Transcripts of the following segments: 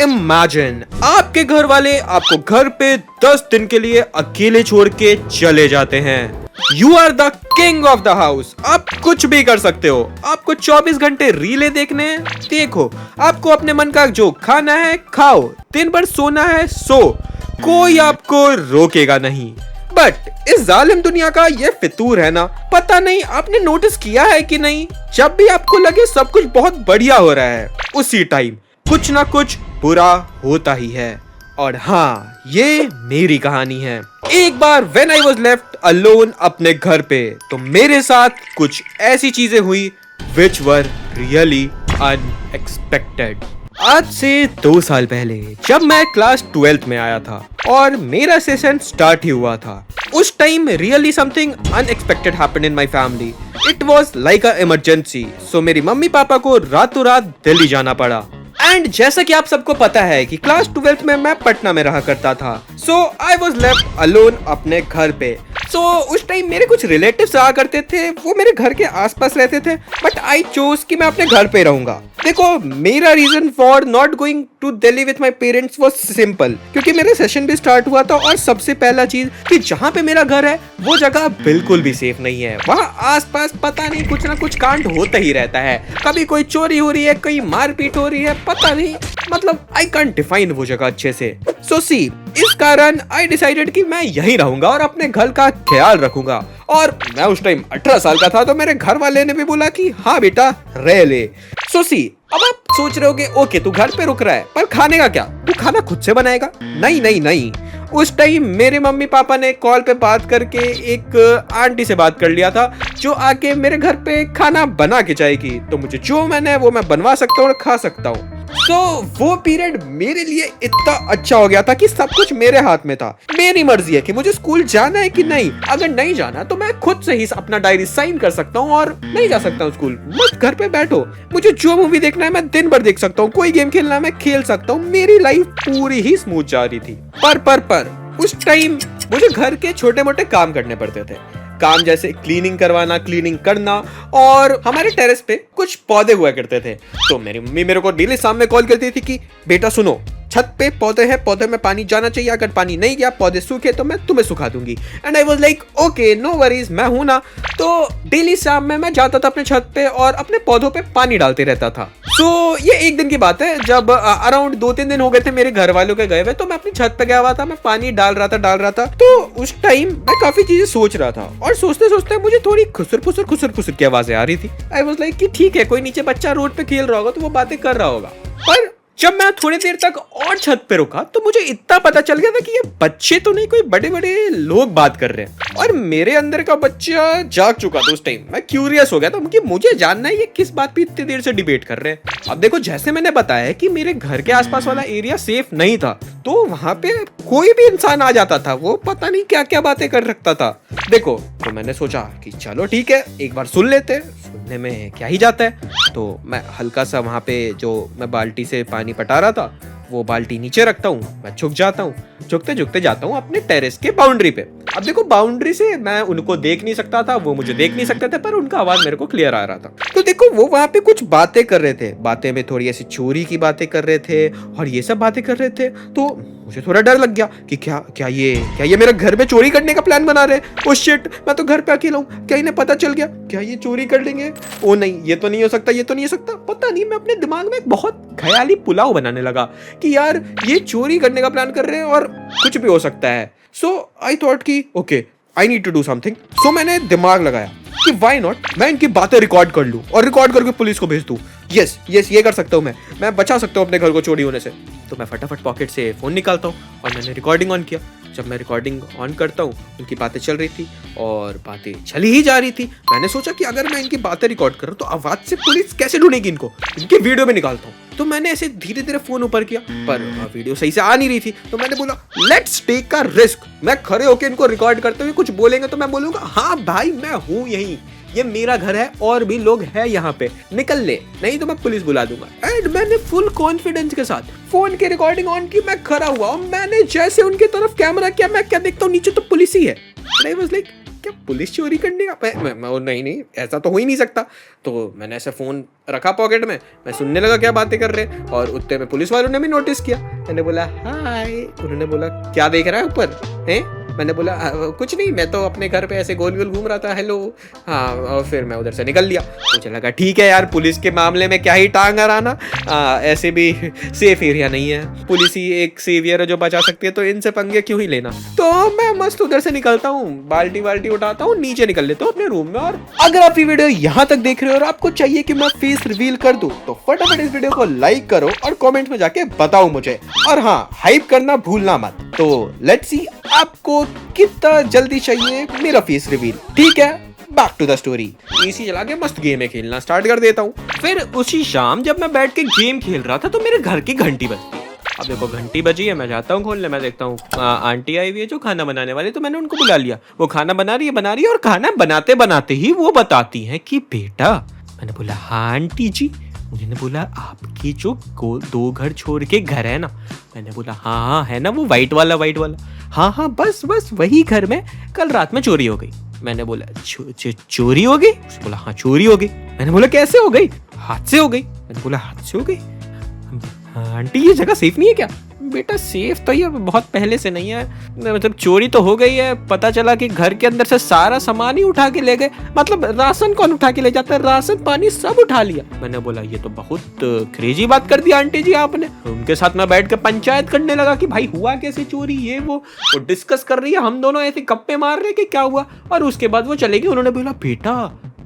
Imagine आपके घर वाले आपको घर पे 10 दिन के लिए अकेले छोड़ के चले जाते हैं। You are the king of the house. आप कुछ भी कर सकते हो। आपको 24 घंटे रीले देखने हैं, देखो। आपको अपने मन का जो खाना है खाओ, दिन भर सोना है सो, कोई आपको रोकेगा नहीं। बट इस जालिम दुनिया का ये फितूर है ना, पता नहीं आपने नोटिस किया है कि नहीं, जब भी आपको लगे सब कुछ बहुत बढ़िया हो रहा है, उसी टाइम कुछ ना कुछ बुरा होता ही है। और हाँ, ये मेरी कहानी है। एक बार when I was left alone अपने घर पे, तो मेरे साथ कुछ ऐसी चीजें हुई विच वर रियली अनएक्सपेक्टेड। आज से 2 साल पहले जब मैं क्लास 12th में आया था और मेरा सेशन स्टार्ट ही हुआ था, उस time really something unexpected happened in my family. It was like a emergency. So मेरी मम्मी पापा को रातों रात दिल्ली जाना पड़ा। एंड जैसा कि आप सबको पता है कि क्लास 12th में मैं पटना में रहा करता था, सो आई वॉज लेफ्ट अलोन अपने घर पे। सो उस टाइम मेरे कुछ रिलेटिव्स आया करते थे, वो मेरे घर के आसपास रहते थे, बट आई चोज कि मैं अपने घर पे रहूंगा। देखो, मेरा reason for not going to Delhi with my parents was simple, क्योंकि मेरा सेशन भी स्टार्ट हुआ था और सबसे पहला चीज कि जहाँ पे मेरा घर है वो जगह बिल्कुल भी सेफ नहीं है। वहाँ आसपास पता नहीं कुछ ना कुछ कांड होता ही रहता है। कभी कोई चोरी हो रही है, कहीं मारपीट हो रही है, पता नहीं, मतलब आई कांट डिफाइन वो जगह अच्छे से। सो सी, इस कारण आई डिसाइडेड कि मैं यहीं रहूंगा और अपने घर का ख्याल रखूंगा। और मैं उस टाइम 18 साल का था, तो मेरे घर वाले ने भी बोला कि हाँ बेटा रह ले। सो सी, अब आप सोच रहे होगे ओके तू घर पे रुक रहा है, पर खाने का क्या, तू खाना खुद से बनाएगा? नहीं नहीं नहीं। उस टाइम मेरे मम्मी पापा ने कॉल पे बात करके एक आंटी से बात कर लिया था, जो आके मेरे घर पे खाना बना के जाएगी। तो मुझे जो मैंने वो मैं बनवा सकता हूँ और खा सकता हूँ। तो वो पीरियड मेरे लिए इतना अच्छा हो गया था कि सब कुछ मेरे हाथ में था। मेरी मर्जी है कि मुझे स्कूल जाना है कि नहीं। अगर नहीं जाना तो मैं खुद से ही अपना डायरी साइन कर सकता हूँ और नहीं जा सकता हूँ स्कूल। बस घर पे बैठो, मुझे जो मूवी देखना है मैं दिन भर देख सकता हूँ, कोई गेम खेलना है मैं खेल सकता हूँ। मेरी लाइफ पूरी ही स्मूथ जा रही थी। पर उस टाइम मुझे घर के छोटे मोटे काम करने पड़ते थे। काम जैसे क्लीनिंग करवाना, क्लीनिंग करना, और हमारे टेरेस पे कुछ पौधे हुआ करते थे। तो मेरी मम्मी मेरे को डेली शाम में कॉल करती थी कि बेटा सुनो, छत पे पौधे हैं, पौधे में पानी जाना चाहिए, अगर पानी नहीं गया, पौधे सूखे तो मैं तुम्हें सुखा दूंगी। And I was like okay no worries, मैं हूं ना। तो डेली शाम में मैं जाता था अपने छत पे और अपने पौधों पे पानी डालते रहता था। सो ये एक दिन की बात है, जब अराउंड 2-3 दिन हो गए थे मेरे घर वालों के गए हुए, तो मैं अपनी छत पे गया हुआ था, मैं पानी डाल रहा था। तो उस टाइम मैं काफी चीजें सोच रहा था और सोचते सोचते मुझे थोड़ी खुसर फुसर की आवाजें आ रही थी। आई वाज लाइक कि ठीक है, कोई नीचे बच्चा रोड पे खेल रहा होगा तो वो बातें कर रहा होगा। पर जब मैं थोड़ी देर तक और छत पे रुका तो मुझे इतना पता चल गया था कि ये बच्चे तो नहीं, कोई बड़े बड़े लोग बात कर रहे हैं। और मेरे अंदर का बच्चा जाग चुका था उस टाइम। मैं क्यूरियस हो गया था कि मुझे जानना है ये किस बात पे इतनी देर से डिबेट कर रहे हैं। अब देखो, जैसे मैंने बताया कि मेरे घर के आसपास वाला एरिया सेफ नहीं था, तो वहां पे कोई भी इंसान आ जाता था, वो पता नहीं क्या क्या बातें कर रखता था। देखो, तो मैंने सोचा कि चलो ठीक है, एक बार सुन लेते, सुनने में क्या ही जाता है। तो मैं हल्का सा वहां पे जो मैं बाल्टी से पानी पटा रहा था, वो बाल्टी नीचे रखता हूँ, मैं झुक जाता हूँ, झुकते जाता हूँ अपने टेरेस के बाउंड्री पे। अब देखो, बाउंड्री से मैं उनको देख नहीं सकता था, वो मुझे देख नहीं सकते थे, पर उनका आवाज मेरे को क्लियर आ रहा था। तो देखो, वो वहां पे कुछ बातें कर रहे थे, बातें में थोड़ी ऐसी चोरी की बातें कर रहे थे और ये सब बातें कर रहे थे। तो मुझे थोड़ा डर लग गया कि क्या ये मेरे घर में चोरी करने का प्लान बना रहे हैं। ओ शिट, मैं तो घर पे अकेला हूँ, क्या इन्हें पता चल गया? क्या ये चोरी कर लेंगे? ओ नहीं, ये तो नहीं हो सकता, ये तो नहीं हो सकता। पता नहीं, मैं अपने दिमाग में एक बहुत ख्याली पुलाव बनाने लगा कि यार ये चोरी करने का प्लान कर रहे हैं और कुछ भी हो सकता है। सो आई थॉट कि okay, I need to do something. So मैंने दिमाग लगाया कि व्हाई नॉट मैं इनकी बातें रिकॉर्ड कर लूं और रिकॉर्ड करके पुलिस को भेज दूं। यस ये कर सकता हूं, मैं बचा सकता हूं अपने घर को चोरी होने से। तो मैं फटाफट पॉकेट से फोन निकालता हूं और मैंने रिकॉर्डिंग ऑन किया। जब मैं रिकॉर्डिंग ऑन करता हूँ, उनकी बातें चल रही थी और बातें चली ही जा रही थी। मैंने सोचा कि अगर मैं इनकी बातें रिकॉर्ड कर रहा हूँ तो आवाज से पुलिस कैसे ढूंढेगी इनको, इनके वीडियो में निकालता हूँ। तो मैंने ऐसे धीरे धीरे फोन ऊपर किया, पर वीडियो सही से आ नहीं रही थी। तो मैंने बोला लेट्स टेक अ रिस्क। मैं खड़े होकर इनको रिकॉर्ड करते हुए कुछ बोलेंगे तो मैं बोलूंगा हाँ भाई मैं हूँ यहीं, ये मेरा घर है और भी लोग हैं यहाँ पे, निकल ले, नहीं तो मैं पुलिस बुला दूंगा। एंड मैंने फुल कॉन्फिडेंस के साथ फोन की रिकॉर्डिंग ऑन की। मैं खड़ा हुआ और मैंने जैसे उनकी तरफ कैमरा किया, मैं क्या देखता हूँ नीचे तो पुलिस ही है। आई वाज लाइक क्या पुलिस चोरी करने का? नहीं ऐसा तो हो ही नहीं सकता। तो मैंने ऐसे फ़ोन रखा पॉकेट में, मैं सुनने लगा क्या बातें कर रहे हैं, और उतने में पुलिस वालों ने भी नोटिस किया। मैंने बोला हाय, उन्होंने बोला क्या देख रहा है ऊपर हैं? मैंने बोला कुछ नहीं, मैं तो अपने घर पे ऐसे गोल गोल घूम रहा था, हेलो। हाँ, और फिर मैं उधर से निकल लिया। मुझे लगा ठीक है यार, पुलिस के मामले में क्या ही टांग अड़ाना, ऐसे भी सेफ एरिया नहीं है, पुलिस ही एक सेवियर है जो बचा सकती है, तो इनसे पंगे क्यों ही लेना। तो मैं मस्त उधर से निकलता हूँ, बाल्टी वाल्टी उठाता हूँ, नीचे निकल लेता हूँ अपने रूम में। और अगर आप ये वीडियो यहाँ तक देख रहे हो और आपको चाहिए कि मैं फेस रिवील कर दूं, तो फटाफट इस वीडियो को लाइक करो और कमेंट में जाके बताओ मुझे, और हाँ, हाइप करना भूलना मत। तो लेट्स सी आपको कितना जल्दी चाहिए मेरा फेस रिवील। ठीक है, back to the story. AC चला के मस्त गेम में खेलना स्टार्ट कर देता हूँ। फिर उसी शाम जब मैं बैठ के गेम खेल रहा था तो मेरे घर की घंटी बजती है। अब देखो घंटी बजी है, मैं जाता हूँ खोलने, मैं देखता हूँ आंटी आई हुई है जो खाना बनाने वाली, तो मैंने उनको बुला लिया। वो खाना बना रही है, और खाना बनाते बनाते ही वो बताती है कि बेटा, मैंने बोला हाँ आंटी जी। उन्होंने बोला आपकी जो दो घर छोड़ के घर है ना? मैंने बोला हाँ है ना, वो वाइट वाला। हाँ बस वही घर में कल रात में चोरी हो गई। मैंने बोला चोरी हो गई? उसने बोला हाँ चोरी हो गई। मैंने बोला कैसे हो गई? हाथ से हो गई। मैंने बोला हाथ से हो गई? आंटी ये जगह सेफ नहीं है क्या? बेटा सेफ तो ये बहुत पहले से नहीं है, मतलब चोरी तो हो गई है, पता चला कि घर के अंदर से सारा सामान ही उठा के ले गए। मतलब राशन कौन उठा के ले जाता है? राशन पानी सब उठा लिया। मैंने बोला ये तो बहुत क्रेजी बात कर दी आंटी जी आपने। उनके साथ मैं बैठ के पंचायत करने लगा कि भाई हुआ कैसे चोरी, ये वो डिस्कस कर रही है, हम दोनों ऐसे गप्पे मार रहे कि क्या हुआ। और उसके बाद वो चले गए। उन्होंने बोला बेटा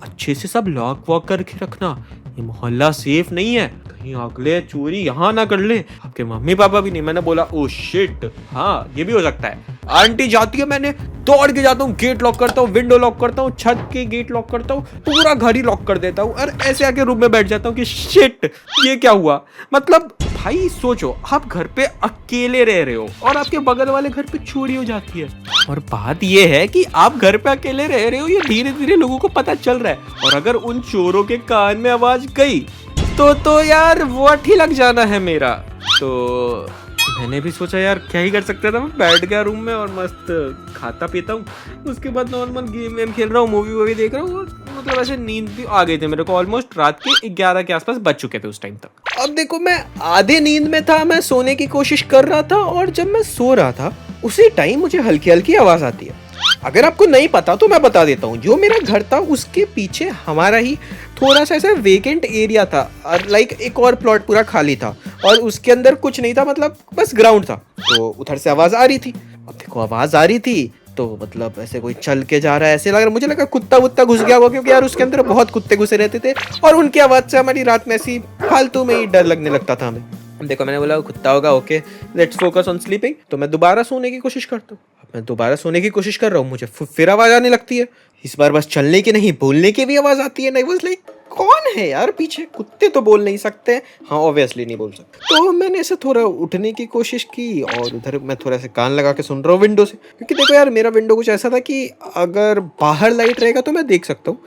अच्छे से सब लॉक वॉक करके रखना, ये मोहल्ला सेफ नहीं है, कहीं अगले चोरी यहाँ ना कर ले, आपके मम्मी पापा भी नहीं। मैंने बोला ओ शिट, हाँ ये भी हो सकता है। आंटी जाती है, मैंने दौड़ के जाता हूँ, गेट लॉक करता हूँ, विंडो लॉक करता हूँ, छत के गेट लॉक करता हूँ, पूरा घर ही लॉक कर देता हूँ, और ऐसे आके रूम में बैठ जाता हूँ कि शिट ये क्या हुआ। मतलब भाई सोचो, आप घर पे अकेले रह रहे हो और आपके बगल वाले घर पे चोरी हो जाती है। और बात ये है कि आप घर पे अकेले रह रहे हो, ये धीरे धीरे लोगों को पता चल रहा है, और अगर उन चोरों के कान में आवाज गई तो यार वोट ही लग जाना है मेरा। तो मैंने भी सोचा यार क्या ही कर सकता था, मैं बैठ गया रूम में और मस्त खाता पीता हूँ। उसके बाद नॉर्मल गेम खेल रहा हूँ, मूवी वूवी देख रहा हूँ, और मतलब ऐसे नींद भी आ गई थी मेरे को। ऑलमोस्ट रात के 11 के आसपास बज चुके थे उस टाइम तक। अब देखो मैं आधे नींद में था, मैं सोने की कोशिश कर रहा था, और जब मैं सो रहा था उसी टाइम मुझे हल्की हल्की आवाज आती है। अगर आपको नहीं पता तो मैं बता देता हूँ, जो मेरा घर था उसके पीछे हमारा ही थोड़ा सा ऐसा वेकेंट एरिया था, और लाइक एक और प्लॉट पूरा खाली था, और उसके अंदर कुछ नहीं था, मतलब बस ग्राउंड था। तो उधर से आवाज आ रही थी। अब देखो आवाज आ रही थी तो मतलब ऐसे कोई चल के जा रहा है, ऐसे लग रहा, मुझे लगा कुत्ता वुत्ता घुस गया होगा, क्योंकि यार उसके अंदर बहुत कुत्ते घुसे रहते थे, और उनकी आवाज से हमारी रात में ऐसी फालतू में ही डर लगने लगता था हमें। देखो मैंने बोला कुत्ता होगा, okay let's focus on sleeping. तो मैं दोबारा सोने की कोशिश करता हूँ। मैं दोबारा सोने की कोशिश कर रहा हूँ, मुझे फिर आवाज आने लगती है। इस बार बस चलने की नहीं, बोलने की भी आवाज आती है। नहीं बस लाइक कौन है यार पीछे? कुत्ते तो बोल नहीं सकते, हाँ ऑब्वियसली नहीं बोल सकते। तो मैंने ऐसे थोड़ा उठने की कोशिश की, और उधर मैं थोड़ा सा कान लगा के सुन रहा हूँ विंडो से, क्योंकि देखो यार मेरा विंडो कुछ ऐसा था कि अगर बाहर लाइट रहेगा तो मैं देख सकता हूँ,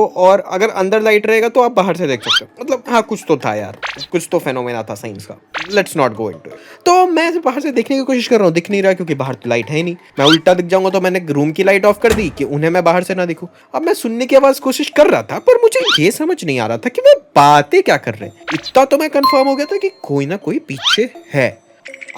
और अगर अंदर लाइट रहेगा तो आप बाहर से देख सकते हो। मतलब हाँ कुछ तो था यार, कुछ तो फेनोमेना था साइंस का, let's not go into it. तो मैं बाहर से देखने की कोशिश कर रहा हूँ, दिख नहीं रहा, क्योंकि बाहर तो लाइट है नहीं। मैं उल्टा दिख जाऊंगा, तो मैंने रूम की लाइट ऑफ कर दी कि उन्हें मैं बाहर से ना दिखूं। अब मैं सुनने की आवाज कोशिश कर रहा था, पर मुझे ये समझ नहीं आ रहा था कि वो बातें क्या कर रहे हैं। इतना तो मैं कंफर्म हो गया था कि कोई ना कोई पीछे है।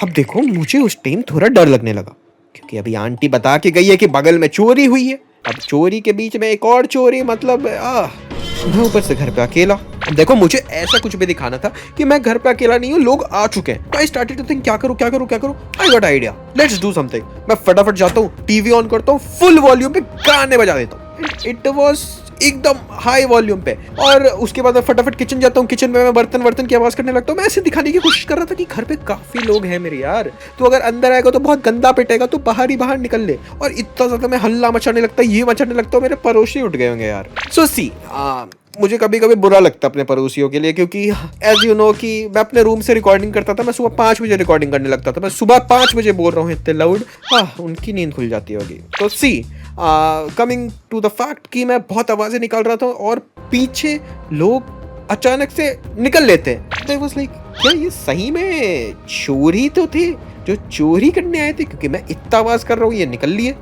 अब देखो मुझे उस टाइम थोड़ा डर लगने लगा, क्योंकि अभी आंटी बता के गई है कि बगल में चोरी हुई है। अब चोरी के बीच में एक और चोरी, मतलब मैं ऊपर से घर पे अकेला। अब देखो मुझे ऐसा कुछ भी दिखाना था कि मैं घर पे अकेला नहीं हूँ, लोग आ चुके हैं। तो आई स्टार्टेड टू थिंक क्या करूँ। I got idea, let's do something. मैं फटाफट जाता हूँ, टीवी ऑन करता हूँ, फुल वॉल्यूम पे गाने बजा देता हूँ। इट वाज एकदम हाई वॉल्यूम पे, और उसके बाद मैं फटाफट किचन जाता हूँ। किचन में मैं बर्तन की आवाज करने लगता हूँ। मैं ऐसे दिखाने की कोशिश कर रहा था कि घर पे काफी लोग हैं मेरे यार, तो अगर अंदर आएगा तो बहुत गंदा पिटेगा, तो बाहर ही बाहर निकल ले। और इतना ज्यादा मैं हल्ला मचाने लगता, ये मचाने लगता हूँ, मेरे पड़ोसी उठ गए होंगे यार। सो सी मुझे कभी कभी बुरा लगता अपने पड़ोसियों के लिए, क्योंकि एज यू नो कि मैं अपने रूम से रिकॉर्डिंग करता था। मैं सुबह 5 बजे रिकॉर्डिंग करने लगता था। मैं सुबह 5 बजे बोल रहा हूँ इतने लाउड, उनकी नींद खुल जाती होगी। तो सी कमिंग टू द फैक्ट कि मैं बहुत आवाजें निकाल रहा था, और पीछे लोग अचानक से निकल लेते हैं। तो वाज लाइक क्या ये सही में चोरी तो थे जो चोरी करने आए थे, क्योंकि मैं इतना आवाज कर रहा हूँ, ये निकल लिए।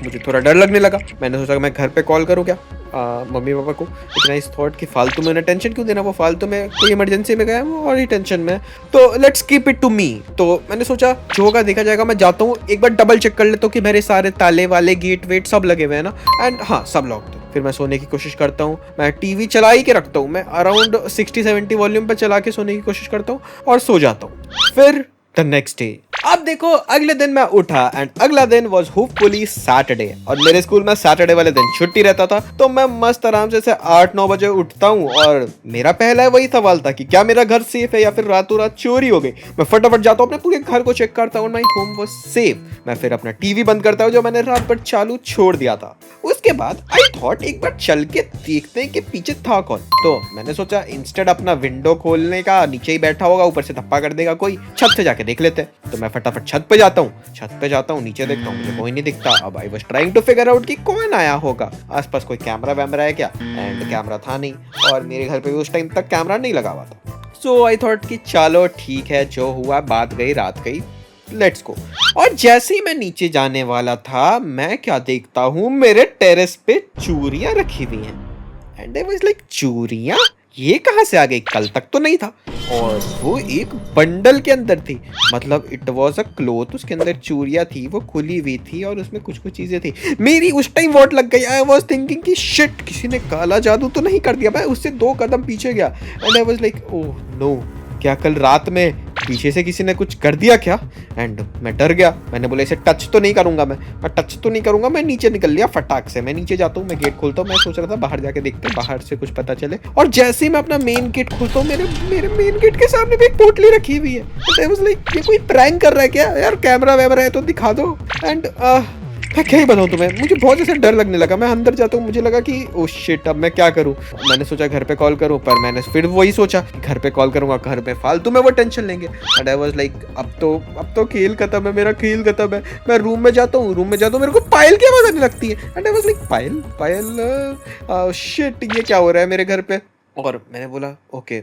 मुझे थोड़ा डर लगने लगा। मैंने सोचा मैं घर पे कॉल करूँ क्या मम्मी पापा को। इतना इस थॉट कि फालतू में उन्हें टेंशन क्यों देना, वो फालतू में कोई इमरजेंसी में गया वो और ही टेंशन में। तो let's keep it to me. तो मैंने सोचा जो होगा देखा जाएगा। मैं जाता हूँ एक बार डबल चेक कर लेता हूँ कि मेरे सारे ताले वाले गेट वेट सब लगे हुए हैं ना, एंड हाँ सब लॉक थे। फिर मैं सोने की कोशिश करता हूँ। मैं टीवी चला ही के रखता हूँ, मैं अराउंड 60-70 वॉल्यूम पर चला के सोने की कोशिश करता हूँ और सो जाता हूँ। फिर द नेक्स्ट डे, अब देखो अगले दिन मैं उठा एंड अगला दिन वाज होपफुली सैटरडे, और मेरे स्कूल में सैटरडे वाले दिन छुट्टी रहता था। तो मैं मस्त आराम से 8-9 बजे उठता हूँ और मेरा पहला वही सवाल था कि क्या मेरा घर सेफ है या फिर रातों रात चोरी हो गई। मैं फटाफट जाता हूँ अपने पूरे घर को चेक करता हूँ, माय होम वाज सेफ। मैं फिर अपना टीवी बंद करता हूँ जो मैंने रात भर चालू छोड़ दिया था। उसके बाद आई थॉट एक बार चल के देखते हैं कि पीछे था कौन। तो मैंने सोचा इंस्टेड अपना विंडो खोलने का, नीचे ही बैठा होगा, ऊपर से धप्पा कर देगा कोई, छत से जाके देख लेते हैं। तो मैं फटाफट छत पे जाता हूँ, नीचे देखता हूँ, मुझे कोई नहीं दिखता। अब I was trying to figure out कि कौन आया होगा, आसपास कोई कैमरा वैमरा है क्या, एंड कैमरा था नहीं, और मेरे घर पे भी उस टाइम तक कैमरा नहीं लगा हुआ था। सो आई थॉट कि चलो ठीक है, जो हुआ बात गई रात गई, लेट्स गो। और जैसे ही मैं नीचे जाने वाला था, मैं क्या देखता हूँ, मेरे टेरेस पे चूड़ियां रखी हुई हैं। एंड आई वाज लाइक चूड़ियां ये कहाँ से आ गई, कल तक तो नहीं था। और वो एक बंडल के अंदर थी, मतलब इट वॉज अ क्लोथ, उसके अंदर चूड़ियां थी, वो खुली हुई थी और उसमें कुछ कुछ चीजें थी। मेरी उस टाइम वोट लग गई। आई वॉज थिंकिंग कि शिट, किसी ने काला जादू तो नहीं कर दिया। मैं उससे 2 कदम पीछे गया and I was like oh no, क्या कल रात में पीछे से किसी ने कुछ कर दिया क्या। एंड मैं डर गया। मैंने बोला इसे टच तो नहीं करूंगा, मैं टच तो नहीं करूंगा। मैं नीचे निकल लिया फटाक से। मैं नीचे जाता हूँ, मैं गेट खोलता हूँ। मैं सोच रहा था बाहर जाके देखते हैं, बाहर से कुछ पता चले। और जैसे ही मैं अपना मेन गेट खोलता हूँ, मेरे मेन गेट के सामने भी एक पोटली रखी हुई है। आई वाज लाइक ये कोई प्रैंक कर रहा है क्या यार, कैमरा वैमरा है तो दिखा दो। एंड मैं क्या ही बताऊँ तुम्हें, मुझे बहुत जैसे डर लगने लगा। मैं अंदर जाता हूँ, मुझे लगा कि ओह शिट, अब मैं क्या करूँ। मैंने सोचा घर पे कॉल करूँ, पर मैंने फिर वही सोचा कि घर पे कॉल करूँगा, घर पे फालतू में वो टेंशन लेंगे। एंड आई वाज लाइक अब तो खेल खत्म है, मेरा खेल खत्म है। मैं रूम में जाता हूँ, मेरे को पायल की आवाज़ आने लगती है। And I was like Payal shit, ये क्या हो रहा है मेरे घर पे। और मैंने बोला ओके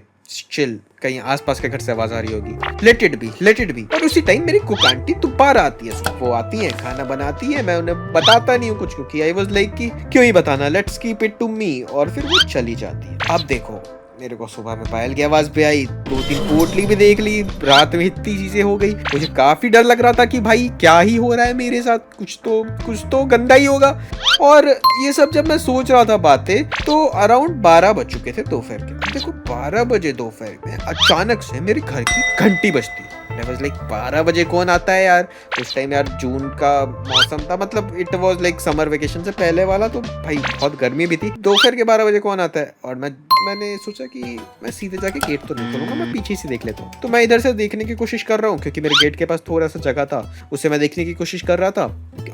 चिल, कहीं आसपास के घर से आवाज आ रही होगी, लेट इट बी। और उसी टाइम मेरी कुक आंटी दोबारा आती है। वो आती है, खाना बनाती है, मैं उन्हें बताता नहीं हूँ कुछ, क्योंकि आई वाज लाइक कि क्यों ही बताना, let's keep it to me. और फिर वो चली जाती है। अब देखो मेरे को सुबह में पायल की आवाज पे आई, 2-3 पोटली भी देख ली, रात में इतनी चीजें हो गई। मुझे काफी डर लग रहा था कि भाई क्या ही हो रहा है मेरे साथ, कुछ तो गंदा ही होगा। और ये सब जब मैं सोच रहा था बातें, तो अराउंड 12 बज चुके थे दोपहर के। देखो 12 बजे दोपहर में अचानक से मेरे घर की घंटी बजती है। I was like 12 बजे कौन आता है यार। उस टाइम यार जून का मौसम था, मतलब it was like summer vacation से पहले वाला, तो भाई बहुत गर्मी भी थी। दोपहर के 12 बजे कौन आता है। और मैंने सोचा कि मैं सीधे जाके गेट तो नहीं खोलूंगा, मैं पीछे से देख लेता हूँ। तो मैं इधर से देखने की कोशिश कर रहा हूँ, क्योंकि मेरे गेट के पास थोड़ा सा जगह था, उससे मैं देखने की कोशिश कर रहा था।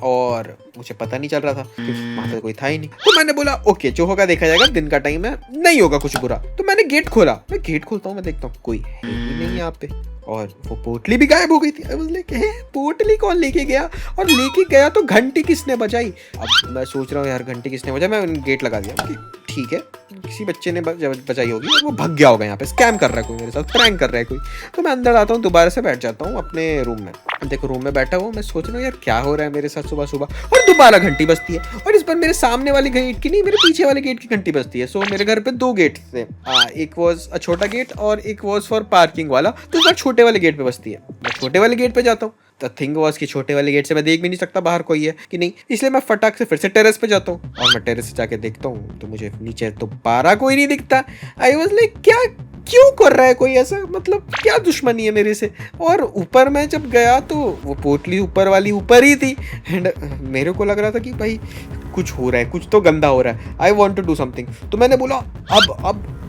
और मुझे पता नहीं चल रहा था कि वहां पे कोई था ही नहीं। तो मैंने बोला ओके जो होगा देखा जाएगा, दिन का टाइम है, नहीं होगा कुछ बुरा। तो मैंने गेट खोला, मैं गेट खोलता हूँ, मैं देखता हूँ कोई है ही नहीं यहाँ पे। और वो पोटली भी गायब हो गई थी। आई वाज लाइक पोटली कौन लेके गया, और लेके गया तो घंटी किसने बजाई। अब मैं सोच रहा हूँ यार घंटी किसने बजाई। मैं गेट लगा दिया कि ठीक है किसी बच्चे ने बजाई होगी, और वो भाग गया होगा, यहाँ पे स्कैम कर रहा है कोई मेरे साथ, प्रैंक कर रहा है कोई। तो मैं अंदर आता हूँ, दोबारा से बैठ जाता हूँ अपने रूम में। देखो रूम में बैठा हुआ मैं सोच रहा हूँ यार क्या हो रहा है मेरे साथ सुबह सुबह। और दोबारा घंटी बजती है, और इस बार मेरे सामने वाले गेट की नहीं, मेरे पीछे वाले गेट की घंटी बजती है। सो मेरे घर पे 2 गेट थे, एक वॉज छोटा गेट और एक वॉज फॉर पार्किंग वाला। तो इस बार छोटे वाले गेट पे बजती है। मैं छोटे वाले गेट पे जाता हूँ। द थिंग वाज कि छोटे वाले गेट से मैं देख भी नहीं सकता बाहर कोई है कि नहीं, इसलिए मैं फटाक से फिर से टेरेस पे जाता हूँ। और मैं टेरेस से जाके देखता हूँ तो मुझे नीचे तो 12 कोई नहीं दिखता। आई वाज लाइक क्या क्यों कर रहा है कोई ऐसा, मतलब क्या दुश्मनी है मेरे से। और ऊपर मैं जब गया तो वो पोटली ऊपर वाली ऊपर ही थी। एंड मेरे को लग रहा था कि भाई कुछ हो रहा है, कुछ तो गंदा हो रहा है। I want to do something. तो मैंने बोला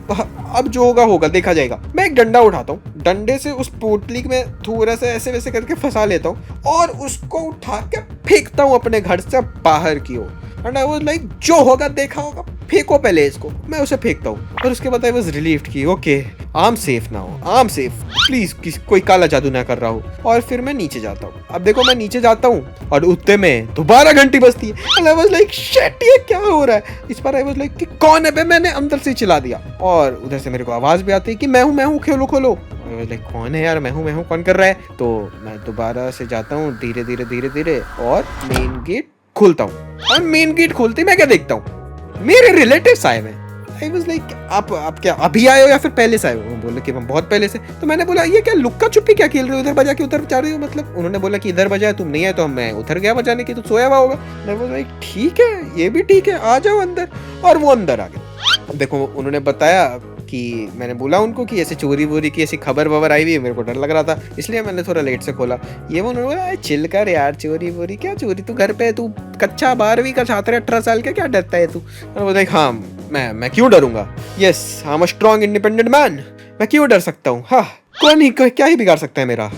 अब जो होगा होगा देखा जाएगा। मैं एक डंडा उठाता हूँ, डंडे से उस पोटली में थोड़ा सा ऐसे वैसे करके फंसा लेता हूँ और उसको उठा के फेंकता हूँ अपने घर से बाहर की ओर। एंड आई वाज लाइक जो होगा देखा होगा, फेंको पहले इसको। मैं उसे फेंकता हूँ और उसके बाद आई वाज रिलीव्ड कि okay I am safe now, I am safe, please कोई काला जादू ना कर रहा हो। और फिर मैं नीचे जाता हूँ। अब देखो मैं नीचे जाता हूँ और उतने में दोबारा घंटी बजती है। And I was like shit ये क्या हो रहा है। इस बार आई वाज लाइक कि कौन है बे, मैंने अंदर से चिल्ला दिया। और उधर से मेरे को आवाज भी आती है कि मैं हूँ खोलो। लाइक कौन है यार, मैं हूँ कौन कर रहा है। तो मैं दोबारा से जाता हूँ धीरे धीरे और मेन गेट खोलता हूँ और मेन गेट खोलते ही मैं क्या देखता हूँ, मेरे रिलेटिव्स आए हुए हैं। आई वाज लाइक आप क्या अभी आए हो या फिर पहले से आए हो? वो बोले कि हम बहुत पहले से। तो मैंने बोला ये क्या लुक्का छुपी क्या खेल रहे हो, इधर बजा के उधर जा रहे हो मतलब? उन्होंने बोला कि इधर बजाए, तुम नहीं आए तो मैं उधर गया बजाने की, तो सोया हुआ होगा। मैं बोला ठीक है, ये भी ठीक है, आ जाओ अंदर। और वो अंदर आ गए। अब देखो उन्होंने बताया कि मैंने बोला उनको कि ऐसे चोरी वोरी की ऐसी खबर वबर आई हुई है, मेरे को डर लग रहा था इसलिए मैंने थोड़ा लेट से खोला। ये वो उन्होंने बोला चिल कर यार, चोरी वोरी क्या चोरी, तू घर पे, तू कच्चा 12वीं का छात्र है, 18 साल का, क्या डरता है तू? मैंने बोला हाँ मैं क्यों डरूंगा, yes I am a strong independent man, मैं क्यों डर सकता हूँ, हाँ कौन ही क्या ही बिगाड़ सकता है मेरा।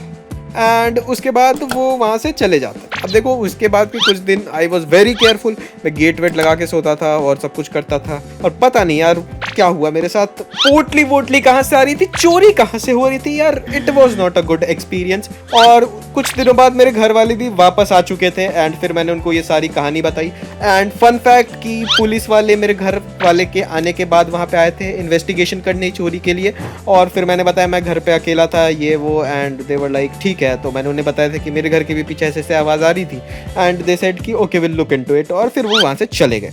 एंड उसके बाद वो वहाँ से चले जाते हैं। अब देखो उसके बाद भी कुछ दिन आई वॉज वेरी केयरफुल, मैं गेट वेट लगा के सोता था और सब कुछ करता था। और पता नहीं यार क्या हुआ मेरे साथ, पोटली वोटली कहाँ से आ रही थी, चोरी कहाँ से हो रही थी यार, it was not a good experience. और कुछ दिनों बाद मेरे घर वाले भी वापस आ चुके थे एंड फिर मैंने उनको ये सारी कहानी बताई। एंड फन फैक्ट कि पुलिस वाले मेरे घर वाले के आने के बाद वहाँ पे आए थे इन्वेस्टिगेशन करने चोरी के लिए। और फिर मैंने बताया मैं घर पे अकेला था ये वो, एंड दे वर लाइक ठीक है। तो मैंने उन्हें बताया था कि मेरे घर के भी पीछे ऐसे आवाज़ आ रही थी एंड दे सेड कि okay will look into it, और फिर वो वहाँ से चले गए।